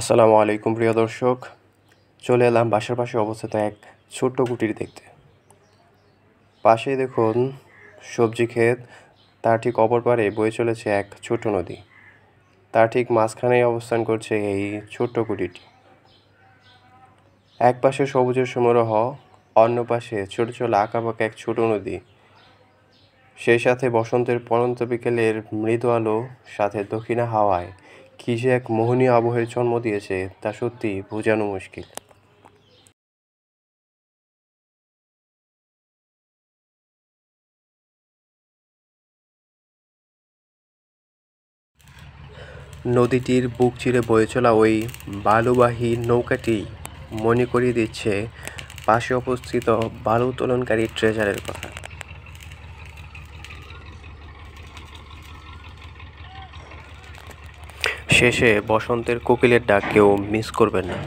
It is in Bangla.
আসসালামু আলাইকুম প্রিয় দর্শক। চলে এলাম বাসার পাশে অবস্থিত এক ছোট্ট কুটির দেখতে। পাশেই দেখুন সবজি ক্ষেত, তার ঠিক অপর পারে বয়ে চলেছে এক ছোট্ট নদী। তার ঠিক মাঝখানেই অবস্থান করছে এই ছোট্ট কুটিরটি। এক পাশে সবুজের সমারোহ, অন্য পাশে ছোট ছোট আঁকাবাঁকা এক ছোট নদী। সেই সাথে বসন্তের পড়ন্ত বিকেলের মৃদু আলো, সাথে দক্ষিণা হাওয়ায় কী যে এক মোহনীয় আবহের জন্ম দিয়েছে তা সত্যি বোঝানো মুশকিল। নদীটির বুক চিরে বয়ে চলা ওই বালুবাহী নৌকাটি মনে করিয়ে দিচ্ছে পাশে অবস্থিত বালু উত্তোলনকারী ট্রেজারের কথা। শেষে বসন্তের কোকিলের ডাক কেউ মিস করবেন না।